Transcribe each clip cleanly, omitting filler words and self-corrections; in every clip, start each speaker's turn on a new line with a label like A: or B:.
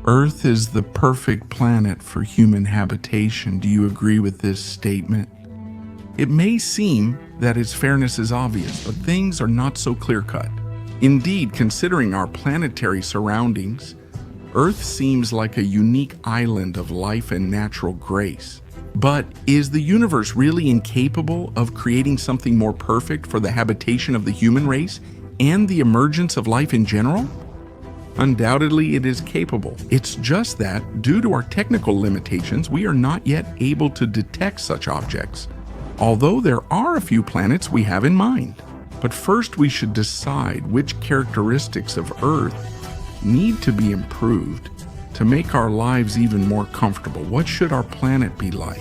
A: Earth is the perfect planet for human habitation. Do you agree with this statement? It may seem that its fairness is obvious, but things are not so clear-cut. Indeed, considering our planetary surroundings, Earth seems like a unique island of life and natural grace. But is the universe really incapable of creating something more perfect for the habitation of the human race and the emergence of life in general? Undoubtedly, it is capable. It's just that, due to our technical limitations, we are not yet able to detect such objects, although there are a few planets we have in mind. But first, we should decide which characteristics of Earth need to be improved to make our lives even more comfortable. What should our planet be like?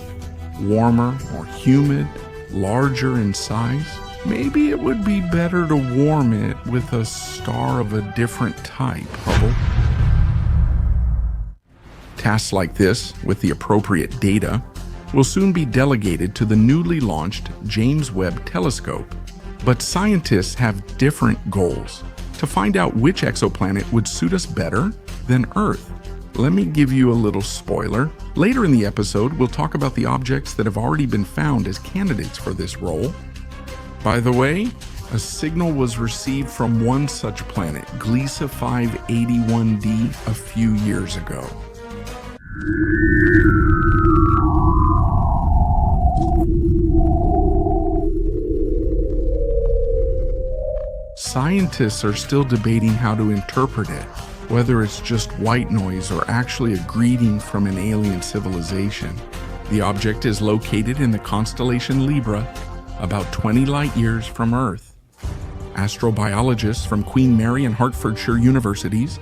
A: Warmer, more humid, larger in size? Maybe it would be better to warm it with a star of a different type, Hubble. Tasks like this, with the appropriate data, will soon be delegated to the newly launched James Webb Telescope. But scientists have different goals to find out which exoplanet would suit us better than Earth. Let me give you a little spoiler. Later in the episode, we'll talk about the objects that have already been found as candidates for this role. By the way, a signal was received from one such planet, Gliese 581d, a few years ago. Scientists are still debating how to interpret it, whether it's just white noise or actually a greeting from an alien civilization. The object is located in the constellation Libra, about 20 light-years from Earth. Astrobiologists from Queen Mary and Hertfordshire universities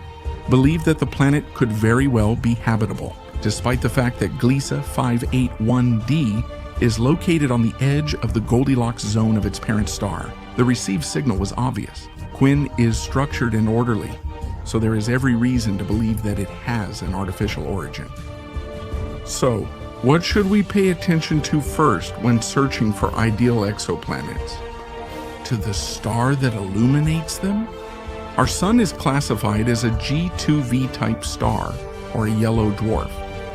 A: believe that the planet could very well be habitable, despite the fact that Gliese 581d is located on the edge of the Goldilocks zone of its parent star. The received signal was obvious. Quinn is structured and orderly, so there is every reason to believe that it has an artificial origin. So, what should we pay attention to first when searching for ideal exoplanets? To the star that illuminates them? Our Sun is classified as a G2V type star, or a yellow dwarf.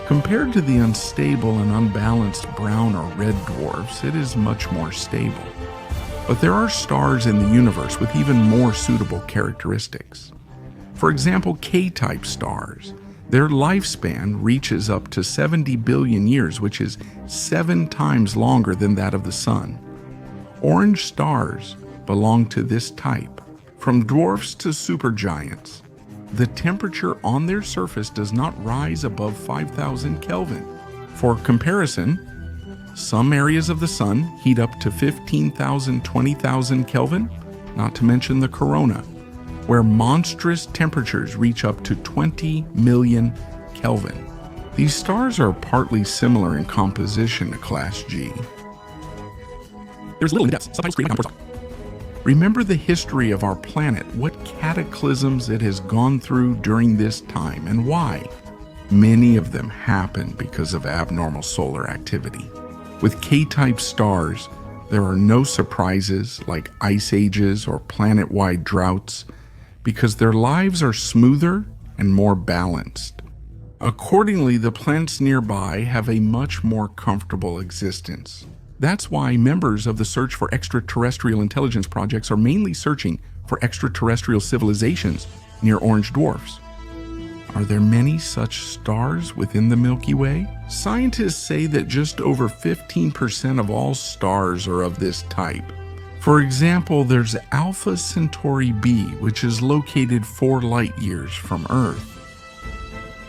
A: Compared to the unstable and unbalanced brown or red dwarfs, it is much more stable. But there are stars in the universe with even more suitable characteristics. For example, K-type stars. Their lifespan reaches up to 70 billion years, which is 7 times longer than that of the Sun. Orange stars belong to this type. From dwarfs to supergiants, the temperature on their surface does not rise above 5,000 Kelvin. For comparison, some areas of the Sun heat up to 15,000, 20,000 Kelvin, not to mention the corona, where monstrous temperatures reach up to 20 million Kelvin. These stars are partly similar in composition to Class G. There's little in the depths, sometimes creating downpours. Remember the history of our planet, what cataclysms it has gone through during this time, and why. Many of them happen because of abnormal solar activity. With K-type stars, there are no surprises like ice ages or planet-wide droughts, because their lives are smoother and more balanced. Accordingly, the planets nearby have a much more comfortable existence. That's why members of the Search for Extraterrestrial Intelligence projects are mainly searching for extraterrestrial civilizations near orange dwarfs. Are there many such stars within the Milky Way? Scientists say that just over 15% of all stars are of this type. For example, there's Alpha Centauri b, which is located 4 light-years from Earth.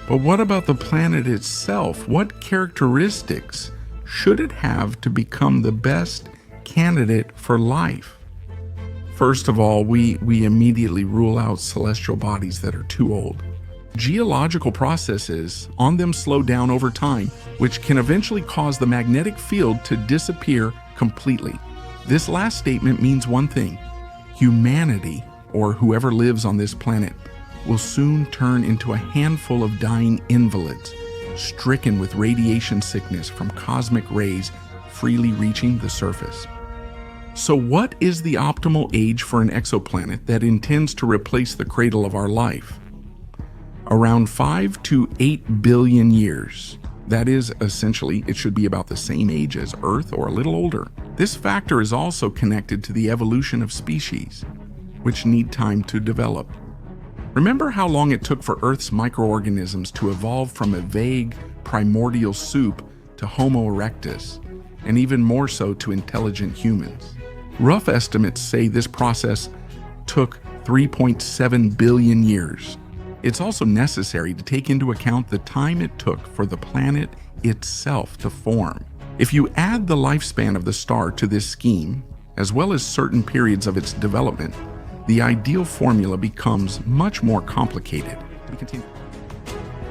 A: But what about the planet itself? What characteristics should it have to become the best candidate for life? First of all, we immediately rule out celestial bodies that are too old. Geological processes on them slow down over time, which can eventually cause the magnetic field to disappear completely. This last statement means one thing: humanity, or whoever lives on this planet, will soon turn into a handful of dying invalids, stricken with radiation sickness from cosmic rays freely reaching the surface. So what is the optimal age for an exoplanet that intends to replace the cradle of our life? around 5 to 8 billion years. That is, essentially, it should be about the same age as Earth or a little older. This factor is also connected to the evolution of species, which need time to develop. Remember how long it took for Earth's microorganisms to evolve from a vague, primordial soup to Homo erectus, and even more so to intelligent humans. Rough estimates say this process took 3.7 billion years. It's also necessary to take into account the time it took for the planet itself to form. If you add the lifespan of the star to this scheme, as well as certain periods of its development, the ideal formula becomes much more complicated.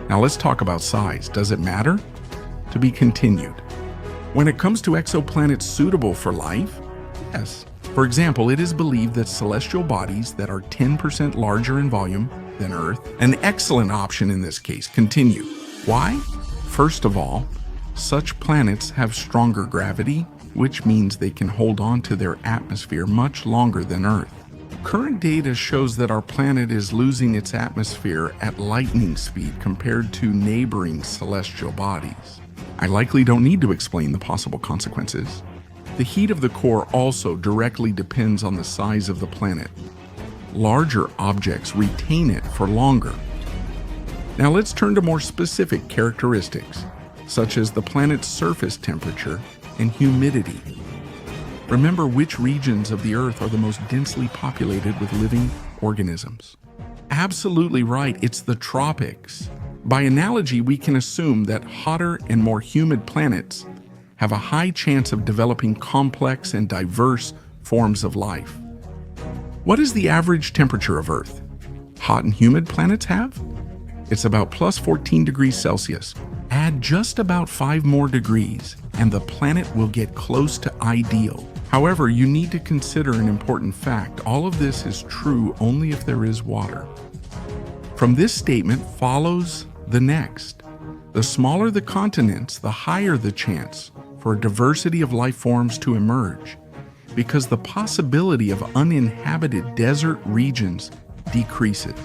A: Now let's talk about size. Does it matter? To be continued. When it comes to exoplanets suitable for life, yes. For example, it is believed that celestial bodies that are 10% larger in volume than Earth, an excellent option in this case, continue. Why? First of all, such planets have stronger gravity, which means they can hold on to their atmosphere much longer than Earth. Current data shows that our planet is losing its atmosphere at lightning speed compared to neighboring celestial bodies. I likely don't need to explain the possible consequences. The heat of the core also directly depends on the size of the planet. Larger objects retain it for longer. Now let's turn to more specific characteristics, such as the planet's surface temperature and humidity. Remember which regions of the Earth are the most densely populated with living organisms. Absolutely right, it's the tropics. By analogy, we can assume that hotter and more humid planets have a high chance of developing complex and diverse forms of life. What is the average temperature of Earth? Hot and humid planets have? It's about plus 14 degrees Celsius. Add just about 5 more degrees, and the planet will get close to ideal. However, you need to consider an important fact. All of this is true only if there is water. From this statement follows the next. The smaller the continents, the higher the chance for a diversity of life forms to emerge, because the possibility of uninhabited desert regions decreases.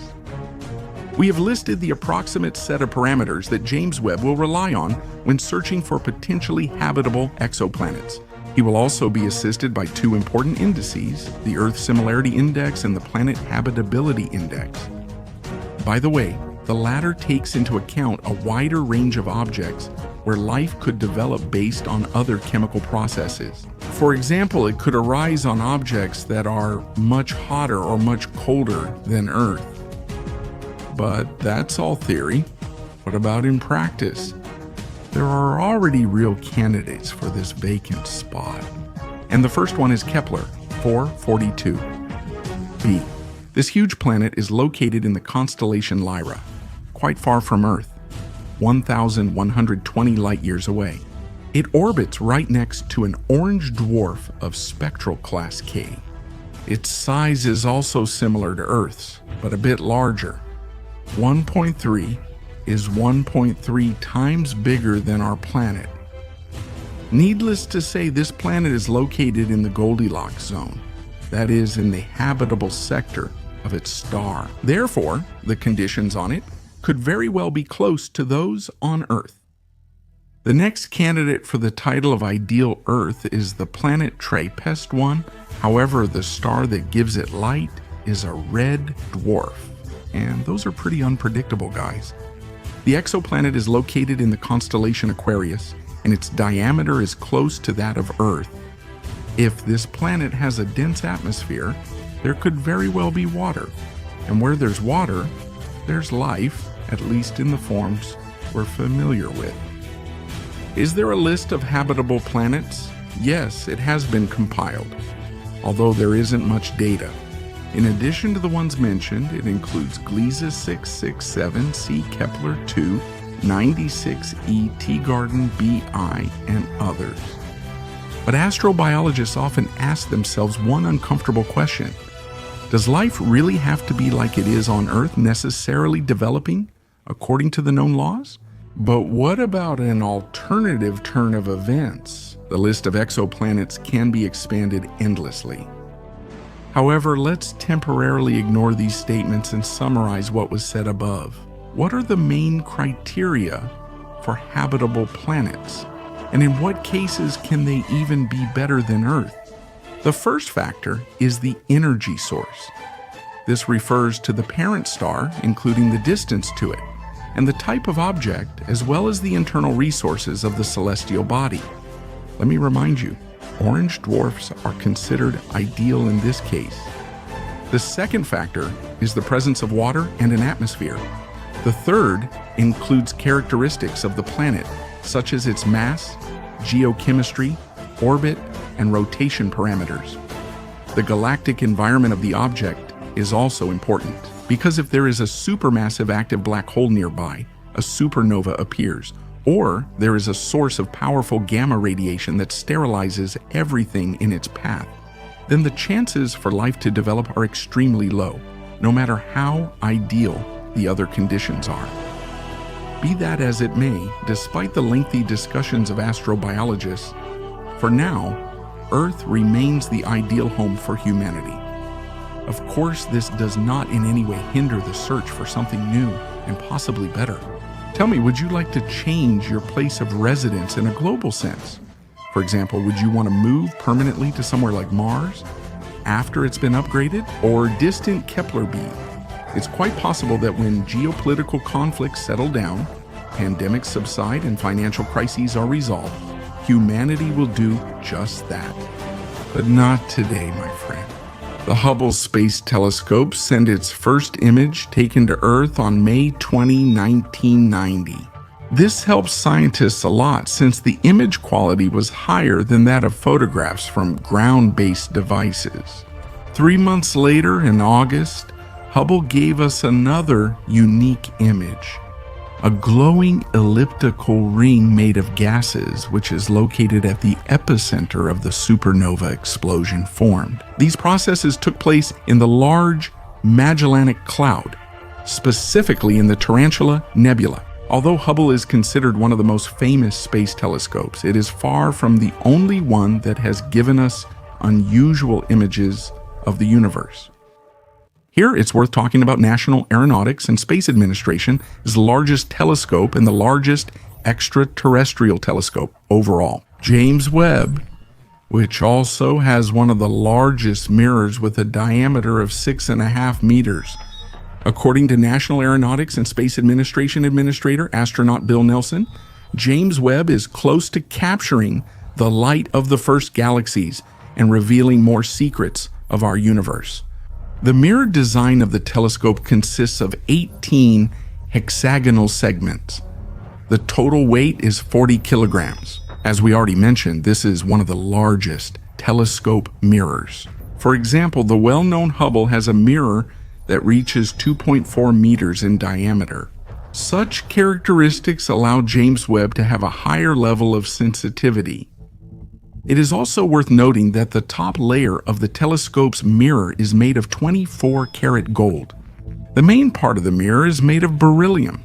A: We have listed the approximate set of parameters that James Webb will rely on when searching for potentially habitable exoplanets. He will also be assisted by 2 important indices, the Earth Similarity Index and the Planet Habitability Index. By the way, the latter takes into account a wider range of objects where life could develop based on other chemical processes. For example, it could arise on objects that are much hotter or much colder than Earth. But that's all theory. What about in practice? There are already real candidates for this vacant spot. And the first one is Kepler 442b. This huge planet is located in the constellation Lyra, quite far from Earth, 1,120 light-years away. It orbits right next to an orange dwarf of spectral class K. Its size is also similar to Earth's, but a bit larger. 1.3 is 1.3 times bigger than our planet. Needless to say, this planet is located in the Goldilocks zone, that is, in the habitable sector of its star. Therefore, the conditions on it could very well be close to those on Earth. The next candidate for the title of ideal Earth is the planet TRAPPIST-1. However, the star that gives it light is a red dwarf, and those are pretty unpredictable, guys. The exoplanet is located in the constellation Aquarius, and its diameter is close to that of Earth. If this planet has a dense atmosphere, there could very well be water, and where there's water, there's life, at least in the forms we're familiar with. Is there a list of habitable planets? Yes, it has been compiled, although there isn't much data. In addition to the ones mentioned, it includes Gliese 667c, Kepler 2, 96e, Teegarden b/I, and others. But astrobiologists often ask themselves one uncomfortable question. Does life really have to be like it is on Earth, necessarily developing according to the known laws? But what about an alternative turn of events? The list of exoplanets can be expanded endlessly. However, let's temporarily ignore these statements and summarize what was said above. what are the main criteria for habitable planets? And in what cases can they even be better than Earth? The first factor is the energy source. This refers to the parent star, including the distance to it, and the type of object, as well as the internal resources of the celestial body. Let me remind you, orange dwarfs are considered ideal in this case. The second factor is the presence of water and an atmosphere. The third includes characteristics of the planet, such as its mass, geochemistry, orbit, and rotation parameters. The galactic environment of the object is also important, because if there is a supermassive active black hole nearby, a supernova appears, or there is a source of powerful gamma radiation that sterilizes everything in its path, then the chances for life to develop are extremely low, no matter how ideal the other conditions are. Be that as it may, despite the lengthy discussions of astrobiologists, for now, Earth remains the ideal home for humanity. Of course, this does not in any way hinder the search for something new and possibly better. Tell me, would you like to change your place of residence in a global sense? For example, would you want to move permanently to somewhere like Mars after it's been upgraded, or distant Kepler b? It's quite possible that when geopolitical conflicts settle down, pandemics subside, and financial crises are resolved, humanity will do just that. But not today, my friend. The Hubble Space Telescope sent its first image taken to Earth on May 20, 1990. This helps scientists a lot since the image quality was higher than that of photographs from ground-based devices. 3 months later, in August, Hubble gave us another unique image. A glowing elliptical ring made of gases, which is located at the epicenter of the supernova explosion formed. These processes took place in the Large Magellanic Cloud, specifically in the Tarantula Nebula. Although Hubble is considered one of the most famous space telescopes, it is far from the only one that has given us unusual images of the universe. Here, it's worth talking about National Aeronautics and Space Administration's largest telescope and the largest extraterrestrial telescope overall, James Webb, which also has one of the largest mirrors with a diameter of 6.5 meters. According to National Aeronautics and Space Administration Administrator astronaut Bill Nelson, James Webb is close to capturing the light of the first galaxies and revealing more secrets of our universe. The mirror design of the telescope consists of 18 hexagonal segments. The total weight is 40 kilograms. As we already mentioned, this is one of the largest telescope mirrors. For example, the well-known Hubble has a mirror that reaches 2.4 meters in diameter. Such characteristics allow James Webb to have a higher level of sensitivity. It is also worth noting that the top layer of the telescope's mirror is made of 24-karat gold. The main part of the mirror is made of beryllium,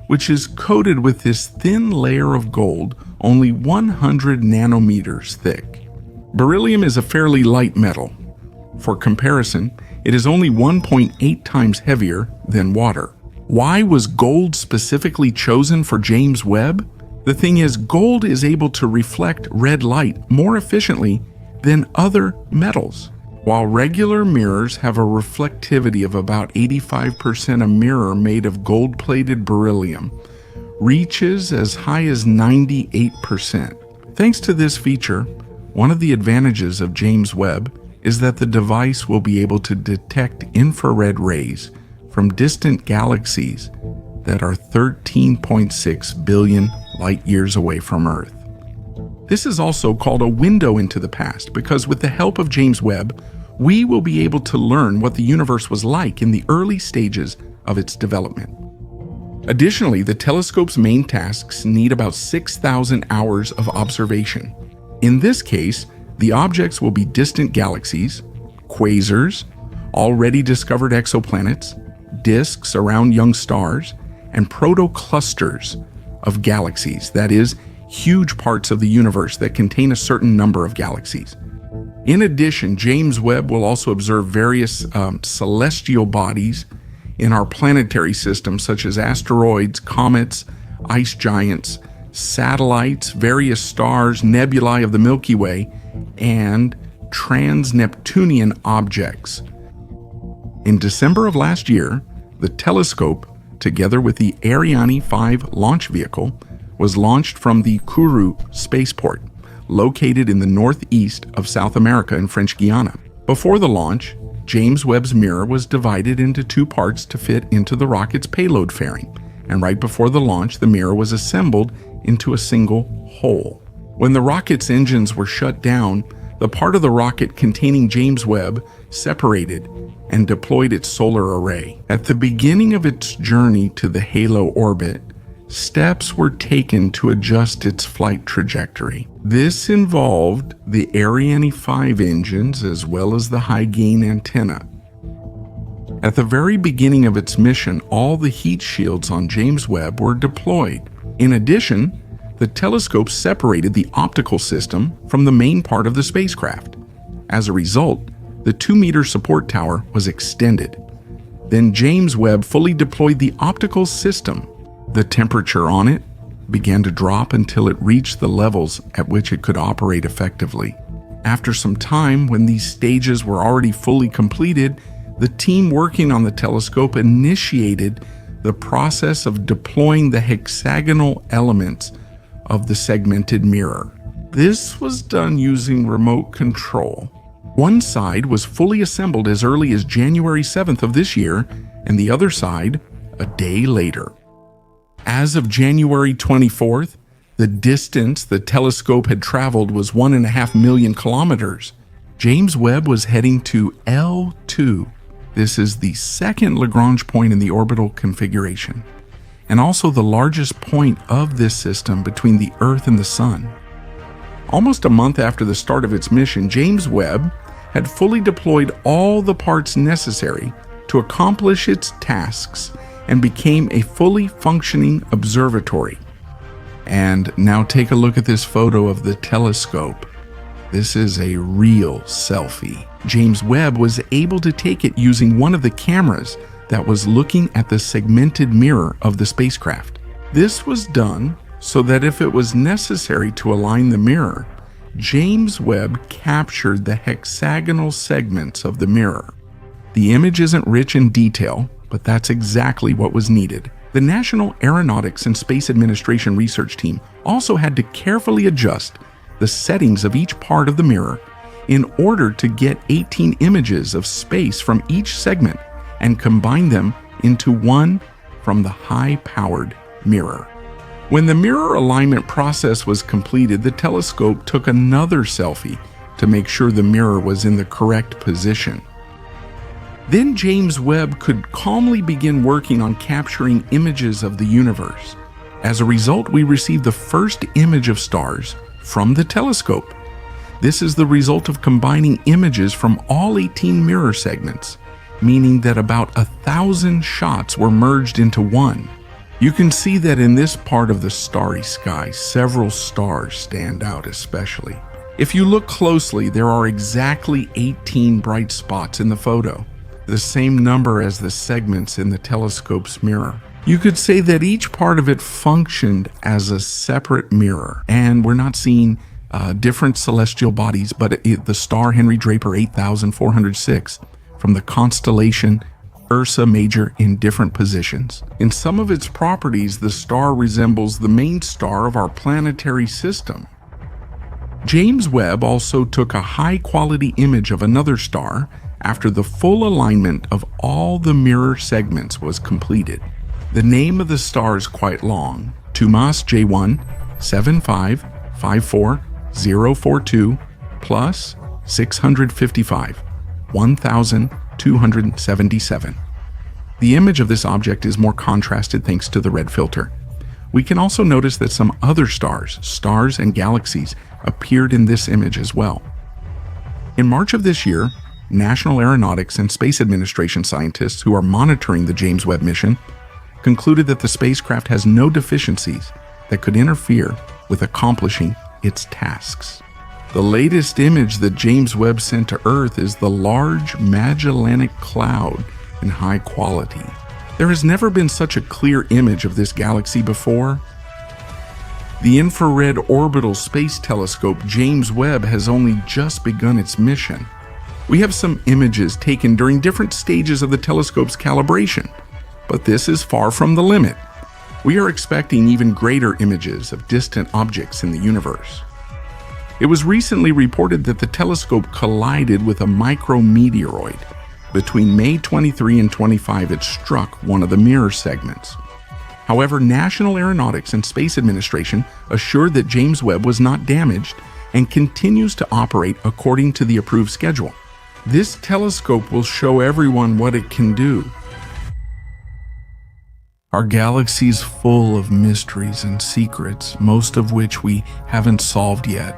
A: which is coated with this thin layer of gold, only 100 nanometers thick. Beryllium is a fairly light metal. For comparison, it is only 1.8 times heavier than water. Why was gold specifically chosen for James Webb? The thing is, gold is able to reflect red light more efficiently than other metals. While regular mirrors have a reflectivity of about 85%, a mirror made of gold-plated beryllium reaches as high as 98%. Thanks to this feature, one of the advantages of James Webb is that the device will be able to detect infrared rays from distant galaxies that are 13.6 billion light years away from Earth. This is also called a window into the past because with the help of James Webb, we will be able to learn what the universe was like in the early stages of its development. Additionally, the telescope's main tasks need about 6,000 hours of observation. In this case, the objects will be distant galaxies, quasars, already discovered exoplanets, disks around young stars, and protoclusters of galaxies, that is, huge parts of the universe that contain a certain number of galaxies. In addition, James Webb will also observe various celestial bodies in our planetary system, such as asteroids, comets, ice giants, satellites, various stars, nebulae of the Milky Way, and trans-Neptunian objects. In December of last year, the telescope, together with the Ariane 5 launch vehicle, was launched from the Kourou spaceport, located in the northeast of South America in French Guiana. Before the launch, James Webb's mirror was divided into two parts to fit into the rocket's payload fairing, and right before the launch, the mirror was assembled into a single whole. When the rocket's engines were shut down, the part of the rocket containing James Webb separated and deployed its solar array. At the beginning of its journey to the halo orbit, steps were taken to adjust its flight trajectory. This involved the Ariane 5 engines as well as the high-gain antenna. At the very beginning of its mission, all the heat shields on James Webb were deployed. In addition, the telescope separated the optical system from the main part of the spacecraft. As a result, the 2-meter support tower was extended. Then James Webb fully deployed the optical system. The temperature on it began to drop until it reached the levels at which it could operate effectively. After some time, when these stages were already fully completed, the team working on the telescope initiated the process of deploying the hexagonal elements of the segmented mirror. This was done using remote control. One side was fully assembled as early as January 7th of this year, and the other side a day later. As of January 24th, the distance the telescope had traveled was 1.5 million kilometers. James Webb was heading to L2. This is the second Lagrange point in the orbital configuration, and also the largest point of this system between the Earth and the Sun. Almost a month after the start of its mission, James Webb had fully deployed all the parts necessary to accomplish its tasks and became a fully functioning observatory. And now take a look at this photo of the telescope. This is a real selfie. James Webb was able to take it using one of the cameras that was looking at the segmented mirror of the spacecraft. This was done so that if it was necessary to align the mirror, James Webb captured the hexagonal segments of the mirror. The image isn't rich in detail, but that's exactly what was needed. The National Aeronautics and Space Administration research team also had to carefully adjust the settings of each part of the mirror in order to get 18 images of space from each segment and combine them into one from the high-powered mirror. When the mirror alignment process was completed, the telescope took another selfie to make sure the mirror was in the correct position. Then James Webb could calmly begin working on capturing images of the universe. As a result, we received the first image of stars from the telescope. This is the result of combining images from all 18 mirror segments, meaning that about 1,000 shots were merged into one. You can see that in this part of the starry sky, several stars stand out especially. If you look closely, there are exactly 18 bright spots in the photo, the same number as the segments in the telescope's mirror. You could say that each part of it functioned as a separate mirror, and we're not seeing different celestial bodies, but the star Henry Draper 8406 from the constellation Ursa Major in different positions. In some of its properties, the star resembles the main star of our planetary system. James Webb also took a high-quality image of another star after the full alignment of all the mirror segments was completed. The name of the star is quite long, Tumas J1 7554042 plus 655 1277. The image of this object is more contrasted thanks to the red filter. We can also notice that some other stars and galaxies appeared in this image as well. In March of this year, National Aeronautics and Space Administration scientists who are monitoring the James Webb mission concluded that the spacecraft has no deficiencies that could interfere with accomplishing its tasks. The latest image that James Webb sent to Earth is the Large Magellanic Cloud in high quality. There has never been such a clear image of this galaxy before. The Infrared Orbital Space Telescope James Webb has only just begun its mission. We have some images taken during different stages of the telescope's calibration, but this is far from the limit. We are expecting even greater images of distant objects in the universe. It was recently reported that the telescope collided with a micrometeoroid. Between May 23 and 25, it struck one of the mirror segments. However, National Aeronautics and Space Administration assured that James Webb was not damaged and continues to operate according to the approved schedule. This telescope will show everyone what it can do. Our galaxy is full of mysteries and secrets, most of which we haven't solved yet,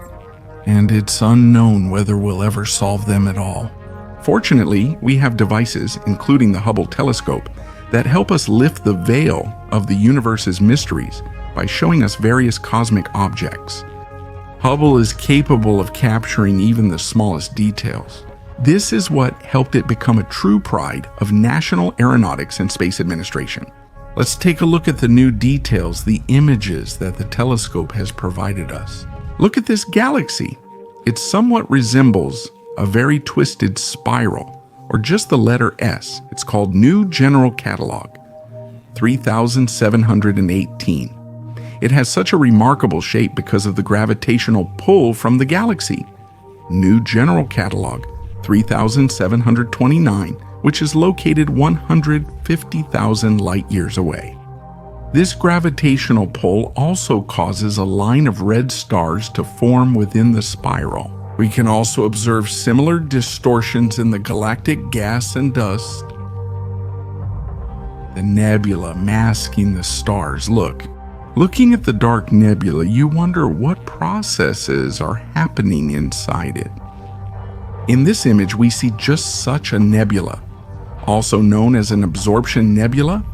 A: and it's unknown whether we'll ever solve them at all. Fortunately, we have devices, including the Hubble telescope, that help us lift the veil of the universe's mysteries by showing us various cosmic objects. Hubble is capable of capturing even the smallest details. This is what helped it become a true pride of National Aeronautics and Space Administration. Let's take a look at the new details, the images that the telescope has provided us. Look at this galaxy. It somewhat resembles a very twisted spiral, or just the letter S. It's called New General Catalog, 3718. It has such a remarkable shape because of the gravitational pull from the galaxy. New General Catalog, 3729, which is located 150,000 light-years away. This gravitational pull also causes a line of red stars to form within the spiral. We can also observe similar distortions in the galactic gas and dust. The nebula masking the stars. Looking at the dark nebula, you wonder what processes are happening inside it. In this image, we see just such a nebula, also known as an absorption nebula.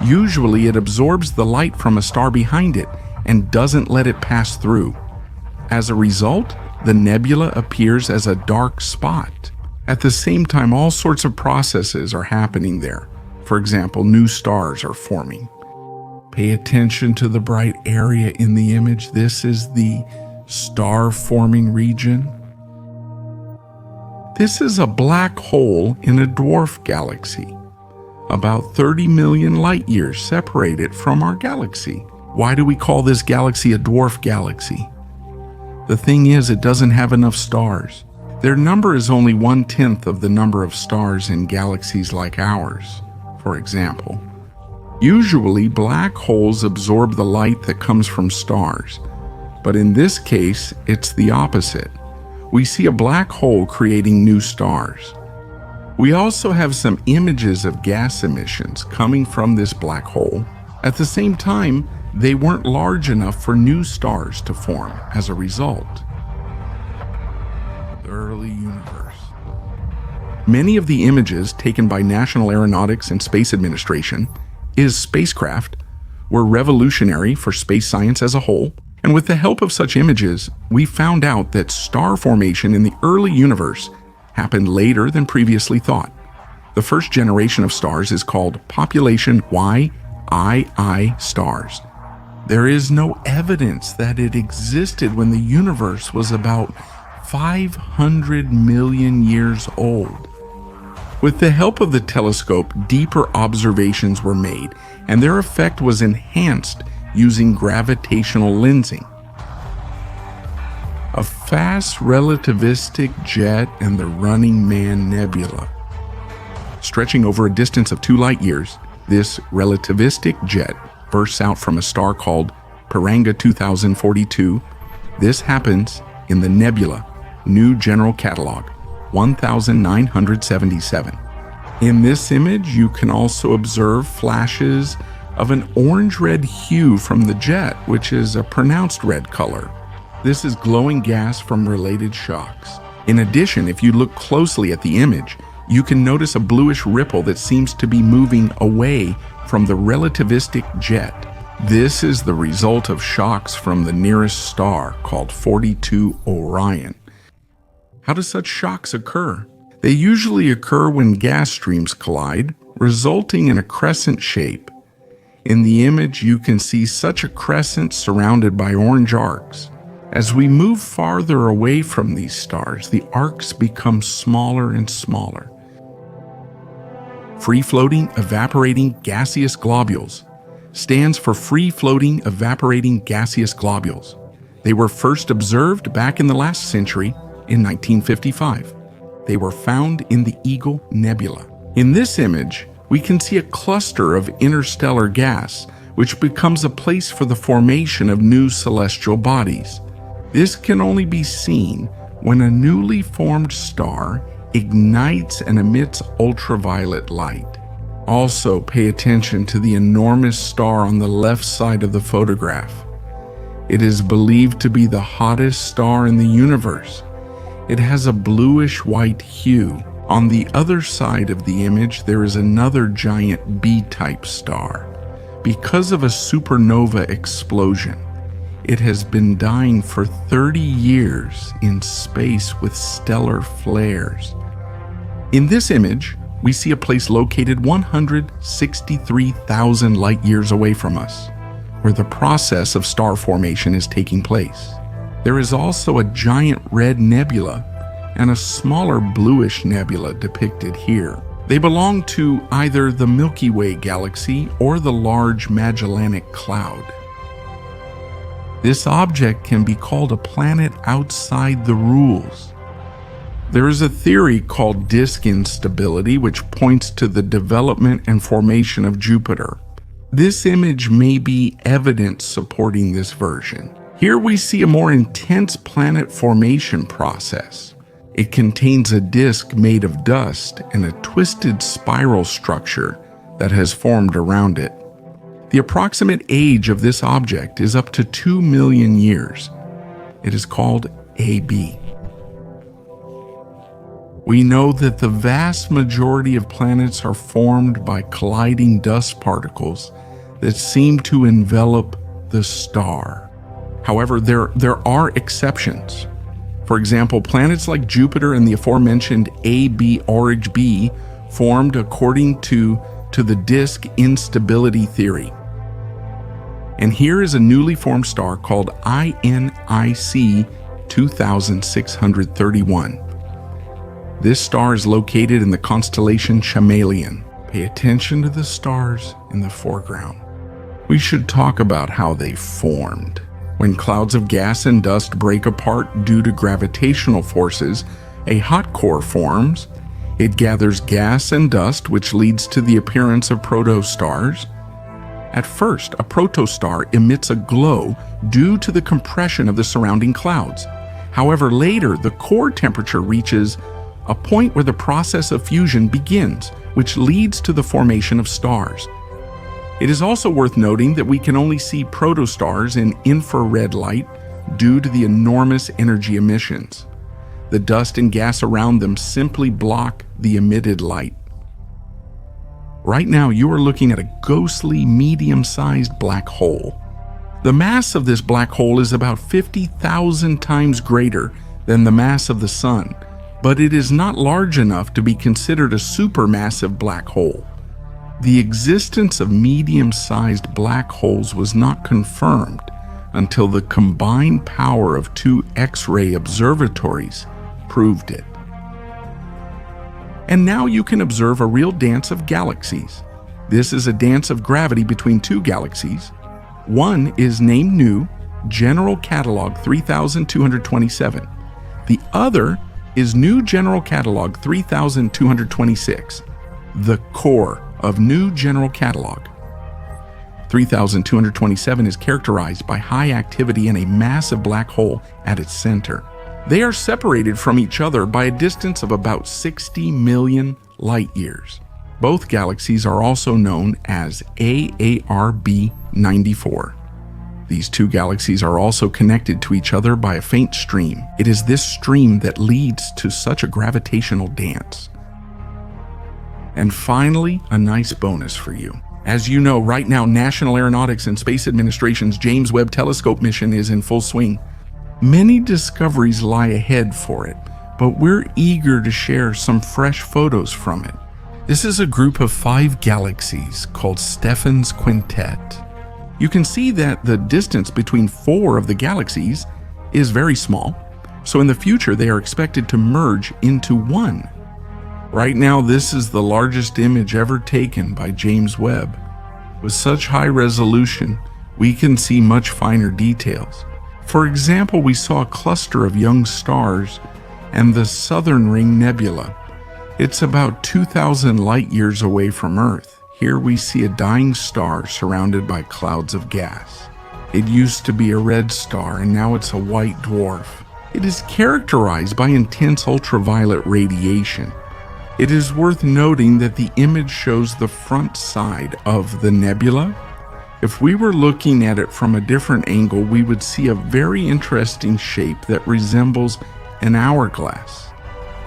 A: Usually, it absorbs the light from a star behind it and doesn't let it pass through. As a result, the nebula appears as a dark spot. At the same time, all sorts of processes are happening there. For example, new stars are forming. Pay attention to the bright area in the image. This is the star-forming region. This is a black hole in a dwarf galaxy, about 30 million light-years separated from our galaxy. Why do we call this galaxy a dwarf galaxy? The thing is, it doesn't have enough stars. Their number is only 1/10 of the number of stars in galaxies like ours, for example. Usually, black holes absorb the light that comes from stars, but in this case, it's the opposite. We see a black hole creating new stars. We also have some images of gas emissions coming from this black hole. At the same time, they weren't large enough for new stars to form as a result. The early universe. Many of the images taken by National Aeronautics and Space Administration spacecraft were revolutionary for space science as a whole, and with the help of such images, we found out that star formation in the early universe happened later than previously thought. The first generation of stars is called population YII stars. There is no evidence that it existed when the universe was about 500 million years old. With the help of the telescope, deeper observations were made, and their effect was enhanced using gravitational lensing. A fast relativistic jet and the Running Man Nebula. Stretching over a distance of 2 light-years, this relativistic jet bursts out from a star called Piranga 2042. This happens in the nebula New General Catalog, 1977. In this image, you can also observe flashes of an orange-red hue from the jet, which is a pronounced red color. This is glowing gas from related shocks. In addition, if you look closely at the image, you can notice a bluish ripple that seems to be moving away from the relativistic jet. This is the result of shocks from the nearest star, called 42 Orion. How do such shocks occur? They usually occur when gas streams collide, resulting in a crescent shape. In the image, you can see such a crescent surrounded by orange arcs. As we move farther away from these stars, the arcs become smaller and smaller. Free-floating evaporating gaseous globules stands for free-floating evaporating gaseous globules. They were first observed back in the last century in 1955. They were found in the Eagle Nebula. In this image, we can see a cluster of interstellar gas, which becomes a place for the formation of new celestial bodies. This can only be seen when a newly formed star ignites and emits ultraviolet light. Also, pay attention to the enormous star on the left side of the photograph. It is believed to be the hottest star in the universe. It has a bluish-white hue. On the other side of the image, there is another giant B-type star. Because of a supernova explosion, it has been dying for 30 years in space with stellar flares. In this image, we see a place located 163,000 light-years away from us, where the process of star formation is taking place. There is also a giant red nebula and a smaller bluish nebula depicted here. They belong to either the Milky Way galaxy or the Large Magellanic Cloud. This object can be called a planet outside the rules. There is a theory called disk instability, which points to the development and formation of Jupiter. This image may be evidence supporting this version. Here we see a more intense planet formation process. It contains a disk made of dust and a twisted spiral structure that has formed around it. The approximate age of this object is up to 2 million years. It is called AB. We know that the vast majority of planets are formed by colliding dust particles that seem to envelop the star. However, there are exceptions. For example, planets like Jupiter and the aforementioned AB Auric B formed according to the disk instability theory. And here is a newly formed star called INIC 2631. This star is located in the constellation Chameleon. Pay attention to the stars in the foreground. We should talk about how they formed. When clouds of gas and dust break apart due to gravitational forces, a hot core forms. It gathers gas and dust, which leads to the appearance of protostars. At first, a protostar emits a glow due to the compression of the surrounding clouds. However, later, the core temperature reaches a point where the process of fusion begins, which leads to the formation of stars. It is also worth noting that we can only see protostars in infrared light due to the enormous energy emissions. The dust and gas around them simply block the emitted light. Right now, you are looking at a ghostly, medium-sized black hole. The mass of this black hole is about 50,000 times greater than the mass of the Sun, but it is not large enough to be considered a supermassive black hole. The existence of medium-sized black holes was not confirmed until the combined power of 2 X-ray observatories proved it. And now you can observe a real dance of galaxies. This is a dance of gravity between 2 galaxies. One is named New, General Catalog 3227. The other is New General Catalog 3226, the core of New General Catalog. 3227 is characterized by high activity and a massive black hole at its center. They are separated from each other by a distance of about 60 million light-years. Both galaxies are also known as AARB 94. These 2 galaxies are also connected to each other by a faint stream. It is this stream that leads to such a gravitational dance. And finally, a nice bonus for you. As you know, right now, National Aeronautics and Space Administration's James Webb Telescope mission is in full swing. Many discoveries lie ahead for it, but we're eager to share some fresh photos from it, This is a group of 5 galaxies called Stephan's Quintet. You can see that the distance between 4 of the galaxies is very small, so in the future they are expected to merge into one. Right now, this is the largest image ever taken by James Webb. With such high resolution, we can see much finer details. For example, we saw a cluster of young stars and the Southern Ring Nebula. It's about 2,000 light years away from Earth. Here we see a dying star surrounded by clouds of gas. It used to be a red star and now it's a white dwarf. It is characterized by intense ultraviolet radiation. It is worth noting that the image shows the front side of the nebula. If we were looking at it from a different angle, we would see a very interesting shape that resembles an hourglass.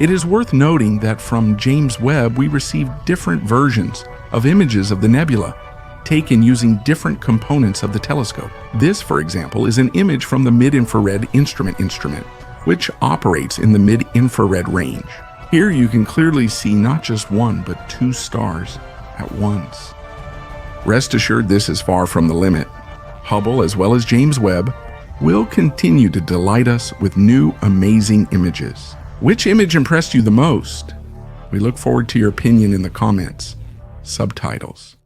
A: It is worth noting that from James Webb we received different versions of images of the nebula, taken using different components of the telescope. This, for example, is an image from the mid-infrared instrument, which operates in the mid-infrared range. Here you can clearly see not just 1 but 2 stars at once. Rest assured, this is far from the limit. Hubble, as well as James Webb, will continue to delight us with new amazing images. Which image impressed you the most? We look forward to your opinion in the comments. Subtitles.